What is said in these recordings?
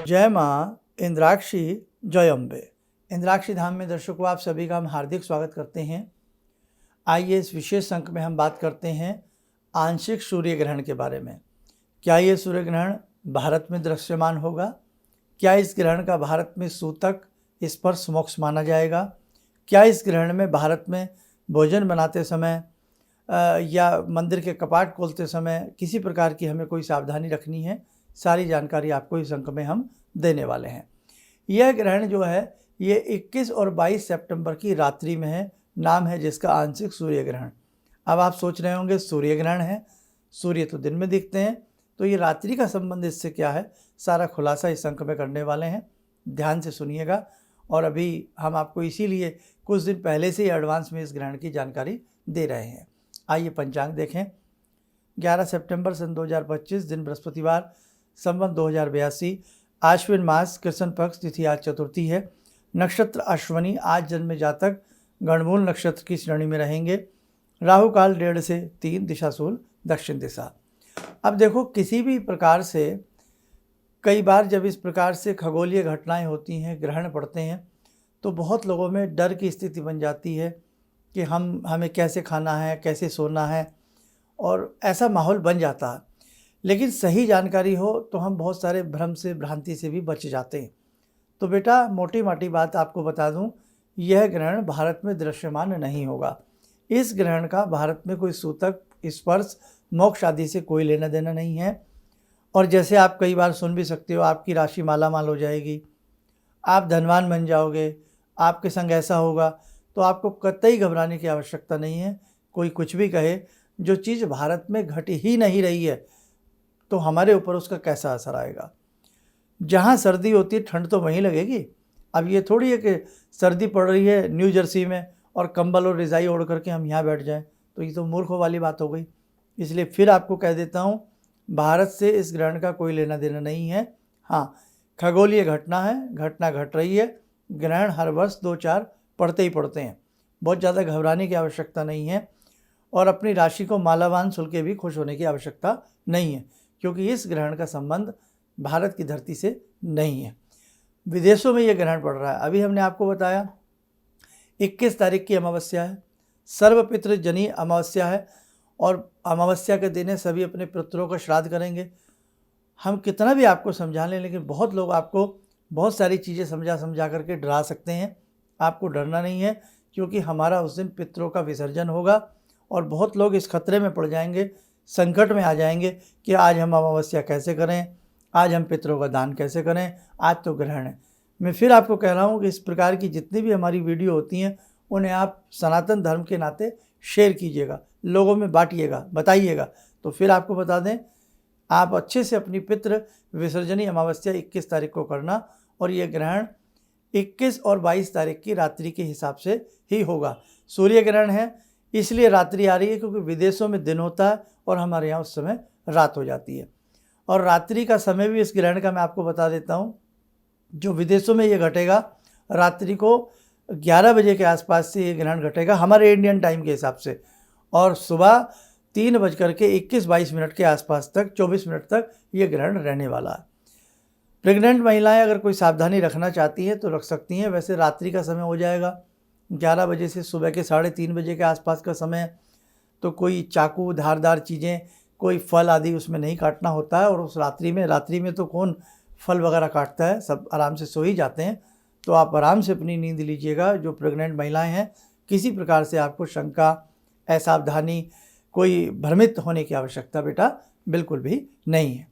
जय माँ इंद्राक्षी जय अम्बे। इंद्राक्षी धाम में दर्शकों आप सभी का हम हार्दिक स्वागत करते हैं। आइए इस विशेष अंक में हम बात करते हैं आंशिक सूर्य ग्रहण के बारे में। क्या ये सूर्य ग्रहण भारत में दृश्यमान होगा? क्या इस ग्रहण का भारत में सूतक स्पर्श मोक्ष माना जाएगा? क्या इस ग्रहण में भारत में भोजन बनाते समय या मंदिर के कपाट खोलते समय किसी प्रकार की हमें कोई सावधानी रखनी है? सारी जानकारी आपको इस अंक में हम देने वाले हैं। यह ग्रहण जो है ये 21 और 22 सितंबर की रात्रि में है। नाम है जिसका आंशिक सूर्य ग्रहण। अब आप सोच रहे होंगे सूर्य ग्रहण है, सूर्य तो दिन में दिखते हैं, तो ये रात्रि का संबंध इससे क्या है? सारा खुलासा इस अंक में करने वाले हैं। ध्यान से सुनिएगा। और अभी हम आपको इसीलिए कुछ दिन पहले से ही एडवांस में इस ग्रहण की जानकारी दे रहे हैं। आइए पंचांग देखें। 11 सितंबर सन 2025, दिन बृहस्पतिवार, संवत 2082, आश्विन मास, कृष्ण पक्ष, तिथि आज चतुर्थी है, नक्षत्र अश्वनी। आज जन्म जातक गणमूल नक्षत्र की श्रेणी में रहेंगे। राहु काल 1:30 से 3, दिशा शूल दक्षिण दिशा। अब देखो, किसी भी प्रकार से कई बार जब इस प्रकार से खगोलीय घटनाएं होती हैं, ग्रहण पड़ते हैं, तो बहुत लोगों में डर की स्थिति बन जाती है कि हमें कैसे खाना है, कैसे सोना है, और ऐसा माहौल बन जाता है। लेकिन सही जानकारी हो तो हम बहुत सारे भ्रम से, भ्रांति से भी बच जाते हैं। तो बेटा, मोटी माटी बात आपको बता दूं, यह ग्रहण भारत में दृश्यमान नहीं होगा। इस ग्रहण का भारत में कोई सूतक, स्पर्श, मोक्ष आदि से कोई लेना देना नहीं है। और जैसे आप कई बार सुन भी सकते हो, आपकी राशि मालामाल हो जाएगी, आप धनवान बन जाओगे, आपके संग ऐसा होगा, तो आपको कतई घबराने की आवश्यकता नहीं है। कोई कुछ भी कहे, जो चीज़ भारत में घट ही नहीं रही है तो हमारे ऊपर उसका कैसा असर आएगा? जहाँ सर्दी होती है ठंड तो वहीं लगेगी। अब ये थोड़ी है कि सर्दी पड़ रही है न्यू जर्सी में और कंबल और रज़ाई ओढ़ करके हम यहाँ बैठ जाएं, तो ये तो मूर्खों वाली बात हो गई। इसलिए फिर आपको कह देता हूँ, भारत से इस ग्रहण का कोई लेना देना नहीं है। हाँ, खगोलीय घटना है, घटना घट रही है। ग्रहण हर वर्ष 2-4 पड़ते ही पड़ते हैं। बहुत ज़्यादा घबराने की आवश्यकता नहीं है और अपनी राशि को मालावान सुन के भी खुश होने की आवश्यकता नहीं है, क्योंकि इस ग्रहण का संबंध भारत की धरती से नहीं है। विदेशों में यह ग्रहण पड़ रहा है। अभी हमने आपको बताया 21 तारीख की अमावस्या है, सर्वपितृजनी अमावस्या है, और अमावस्या के दिन सभी अपने पितरों का श्राद्ध करेंगे। हम कितना भी आपको समझा लें, लेकिन बहुत लोग आपको बहुत सारी चीज़ें समझा करके डरा सकते हैं। आपको डरना नहीं है, क्योंकि हमारा उस दिन पितरों का विसर्जन होगा और बहुत लोग इस खतरे में पड़ जाएंगे, संकट में आ जाएंगे कि आज हम अमावस्या कैसे करें, आज हम पितरों का दान कैसे करें, आज तो ग्रहण है। मैं फिर आपको कह रहा हूँ कि इस प्रकार की जितनी भी हमारी वीडियो होती हैं, उन्हें आप सनातन धर्म के नाते शेयर कीजिएगा, लोगों में बांटिएगा, बताइएगा। तो फिर आपको बता दें, आप अच्छे से अपनी पितृ विसर्जनी अमावस्या 21 तारीख को करना, और ये ग्रहण 21 और 22 तारीख की रात्रि के हिसाब से ही होगा। सूर्य ग्रहण है इसलिए रात्रि आ रही है, क्योंकि विदेशों में दिन होता है और हमारे यहाँ उस समय रात हो जाती है। और रात्रि का समय भी इस ग्रहण का मैं आपको बता देता हूँ। जो विदेशों में ये घटेगा, रात्रि को 11 बजे के आसपास से ये ग्रहण घटेगा हमारे इंडियन टाइम के हिसाब से, और सुबह 3:21-22 के आसपास तक, 24 मिनट तक ये ग्रहण रहने वाला है। प्रेग्नेंट महिलाएं अगर कोई सावधानी रखना चाहती हैं तो रख सकती हैं। वैसे रात्रि का समय हो जाएगा 11 बजे से सुबह के 3:30 बजे के आसपास का समय, तो कोई चाकू, धारदार चीज़ें, कोई फल आदि उसमें नहीं काटना होता है। और उस रात्रि में तो कौन फल वगैरह काटता है, सब आराम से सो ही जाते हैं। तो आप आराम से अपनी नींद लीजिएगा। जो प्रेग्नेंट महिलाएं हैं, किसी प्रकार से आपको शंका, असावधानी, कोई भ्रमित होने की आवश्यकता बेटा बिल्कुल भी नहीं है।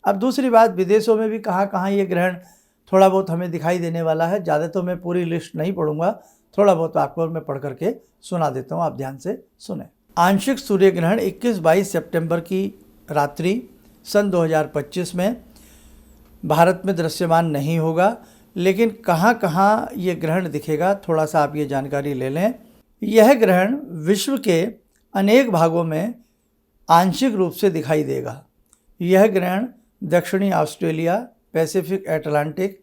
अब दूसरी बात, विदेशों में भी कहाँ कहाँ ये ग्रहण थोड़ा बहुत हमें दिखाई देने वाला है। ज़्यादा तो मैं पूरी लिस्ट नहीं पढ़ूंगा, थोड़ा बहुत आपको मैं पढ़ करके सुना देता हूँ, आप ध्यान से सुने। आंशिक सूर्य ग्रहण 21-22 सितंबर की रात्रि सन 2025 में भारत में दृश्यमान नहीं होगा। लेकिन कहाँ कहाँ ये ग्रहण दिखेगा, थोड़ा सा आप ये जानकारी ले लें। यह ग्रहण विश्व के अनेक भागों में आंशिक रूप से दिखाई देगा। यह ग्रहण दक्षिणी ऑस्ट्रेलिया, पैसिफिक अटलांटिक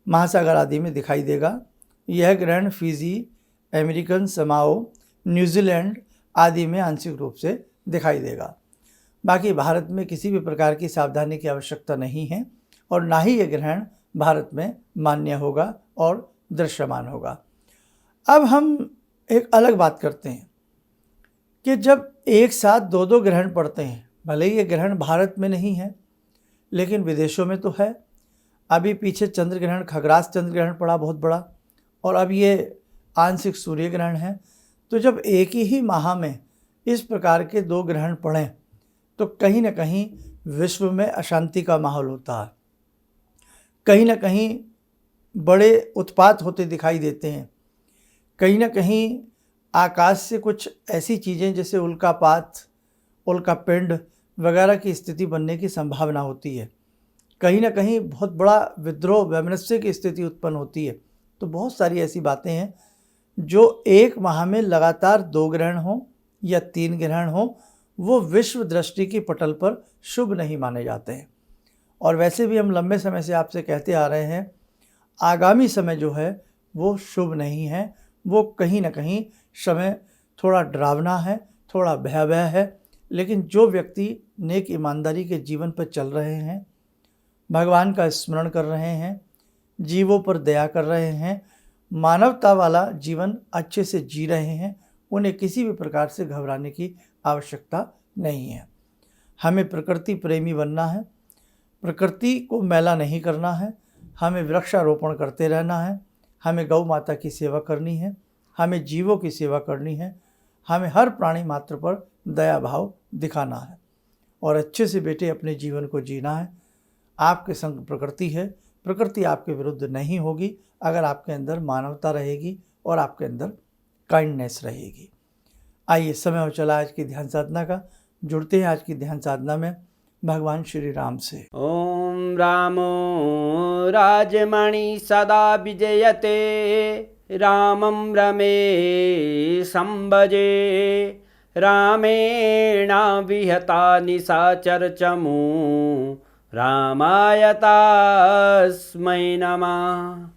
महासागर आदि में दिखाई देगा। यह ग्रहण फिजी, अमेरिकन समाओ, न्यूजीलैंड आदि में आंशिक रूप से दिखाई देगा। बाकी भारत में किसी भी प्रकार की सावधानी की आवश्यकता नहीं है और ना ही ये ग्रहण भारत में मान्य होगा और दृश्यमान होगा। अब हम एक अलग बात करते हैं कि जब एक साथ दो दो ग्रहण पड़ते हैं, भले ही ये ग्रहण भारत में नहीं है लेकिन विदेशों में तो है। अभी पीछे चंद्र ग्रहण, खग्रास चंद्र ग्रहण पड़ा बहुत बड़ा, और अब ये आंशिक सूर्य ग्रहण है। तो जब एक ही माह में इस प्रकार के दो ग्रहण पड़ें तो कहीं ना कहीं विश्व में अशांति का माहौल होता है, कहीं ना कहीं बड़े उत्पात होते दिखाई देते हैं, कहीं ना कहीं आकाश से कुछ ऐसी चीज़ें जैसे उल्कापात, उल्कापिंड वगैरह की स्थिति बनने की संभावना होती है, कहीं ना कहीं बहुत बड़ा विद्रोह, वैमनस्य की स्थिति उत्पन्न होती है। तो बहुत सारी ऐसी बातें हैं जो एक माह में लगातार दो ग्रहण हो या तीन ग्रहण हो, वो विश्व दृष्टि की पटल पर शुभ नहीं माने जाते हैं। और वैसे भी हम लंबे समय से आपसे कहते आ रहे हैं, आगामी समय जो है वो शुभ नहीं है, वो कहीं ना कहीं समय थोड़ा डरावना है, थोड़ा भयावह है। लेकिन जो व्यक्ति नेक ईमानदारी के जीवन पर चल रहे हैं, भगवान का स्मरण कर रहे हैं, जीवों पर दया कर रहे हैं, मानवता वाला जीवन अच्छे से जी रहे हैं, उन्हें किसी भी प्रकार से घबराने की आवश्यकता नहीं है। हमें प्रकृति प्रेमी बनना है, प्रकृति को मैला नहीं करना है, हमें वृक्षारोपण करते रहना है, हमें गौ माता की सेवा करनी है, हमें जीवों की सेवा करनी है, हमें हर प्राणी मात्र पर दया भाव दिखाना है और अच्छे से बेटे अपने जीवन को जीना है। आपके संग प्रकृति है, प्रकृति आपके विरुद्ध नहीं होगी अगर आपके अंदर मानवता रहेगी और आपके अंदर काइंडनेस रहेगी। आइए, समय हो चला आज की ध्यान साधना का। जुड़ते हैं आज की ध्यान साधना में भगवान श्री राम से। ओम रामो राजमणि सदा विजयते, रामं रमे संभजे, रामेण विहता निशाचर चमू, रामाय तस्मै नमः।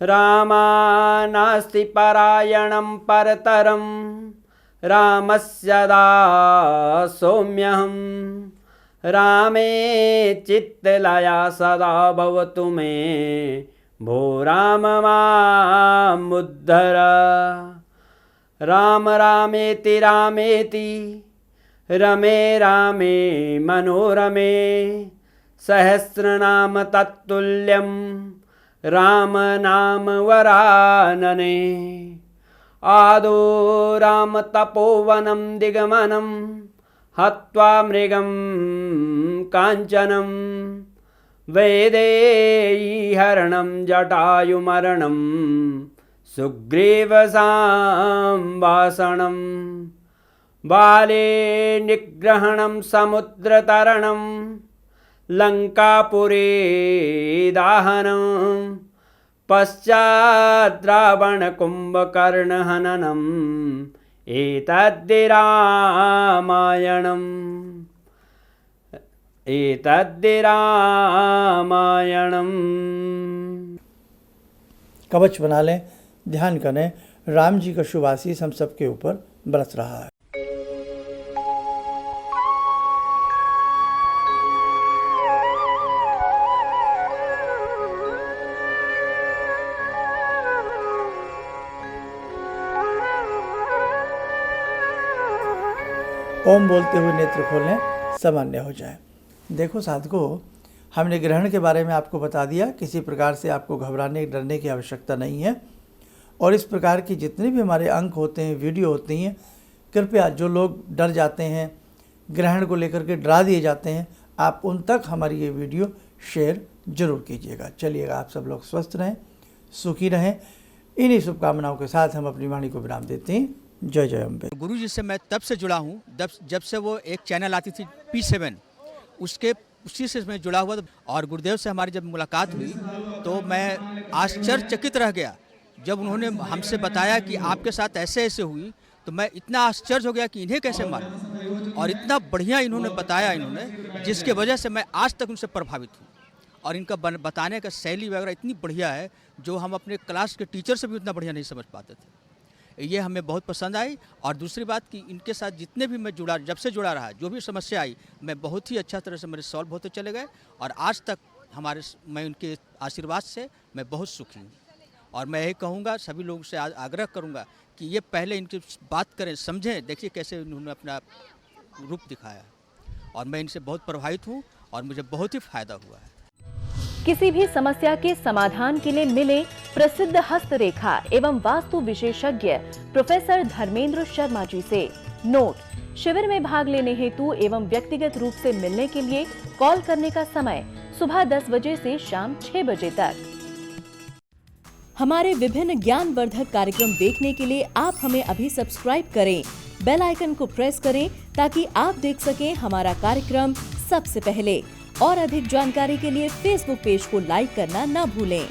रामानास्ति परायणं परतरं, रामस्य दासोऽम्यहम्। रामे चित्तलया सदा भवतु मे, भो राम मामुद्धर। राम रामेति रामेति, रमे रामे मनोरमे, सहस्रनाम तत्तुल्यं, राम नाम वरानने। आदो राम तपोवनं दिगमनं, हत्वा मृगं काञ्चनं, वैदेहीहरणं जटायुमरणं, सुग्रीवसंवासनं। बाले निग्रहणं समुद्रतरणं, लङ्कापुरे दाहनं, पश्चात् रावणकुम्भकर्णहननम्, एतद्धि रामायणम्, एतद्धि रामायणम्। कवच बना लें, ध्यान करें, राम जी का शुभ आशीष हम सबके ऊपर बरस रहा है। ओम बोलते हुए नेत्र खोलें, सामान्य हो जाए। देखो साधकों, हमने ग्रहण के बारे में आपको बता दिया, किसी प्रकार से आपको घबराने डरने की आवश्यकता नहीं है। और इस प्रकार की जितने भी हमारे अंक होते हैं, वीडियो होती हैं, कृपया जो लोग डर जाते हैं, ग्रहण को लेकर के डरा दिए जाते हैं, आप उन तक हमारी ये वीडियो शेयर जरूर कीजिएगा। चलिएगा, आप सब लोग स्वस्थ रहें, सुखी रहें। इन्हीं शुभकामनाओं के साथ हम अपनी वाणी को विराम देते हैं। जय जय अम्बे। गुरु जी से मैं तब से जुड़ा हूँ जब से वो एक चैनल आती थी P7, उसी से मैं जुड़ा हुआ था। और गुरुदेव से हमारी जब मुलाकात हुई तो मैं आश्चर्यचकित रह गया जब उन्होंने हमसे बताया कि आपके साथ ऐसे ऐसे हुई। तो मैं इतना आश्चर्य हो गया कि इन्हें कैसे मालूम, और इतना बढ़िया इन्होंने बताया इन्होंने, जिसके वजह से मैं आज तक उनसे प्रभावित हूँ। और इनका बताने का शैली वगैरह इतनी बढ़िया है जो हम अपने क्लास के टीचर से भी उतना बढ़िया नहीं समझ पाते थे। ये हमें बहुत पसंद आई। और दूसरी बात कि इनके साथ जितने भी मैं जुड़ा, जब से जुड़ा रहा, जो भी समस्या आई, मैं बहुत ही अच्छा तरह से मेरे सॉल्व होते चले गए। और आज तक मैं उनके आशीर्वाद से मैं बहुत सुखी हूँ। और मैं यही कहूँगा, सभी लोगों से आग्रह करूँगा कि ये पहले इनकी बात करें, समझें, देखिए कैसे उन्होंने अपना रूप दिखाया। और मैं इनसे बहुत प्रभावित हूँ और मुझे बहुत ही फायदा हुआ है। किसी भी समस्या के समाधान के लिए मिले प्रसिद्ध हस्तरेखा एवं वास्तु विशेषज्ञ प्रोफेसर धर्मेंद्र शर्मा जी से। नोट: शिविर में भाग लेने हेतु एवं व्यक्तिगत रूप से मिलने के लिए कॉल करने का समय सुबह 10 बजे से शाम 6 बजे तक। हमारे विभिन्न ज्ञानवर्धक कार्यक्रम देखने के लिए आप हमें अभी सब्सक्राइब करें, बेल आइकन को प्रेस करें ताकि आप देख सकें हमारा कार्यक्रम सबसे पहले। और अधिक जानकारी के लिए फेसबुक पेज को लाइक करना न भूलें।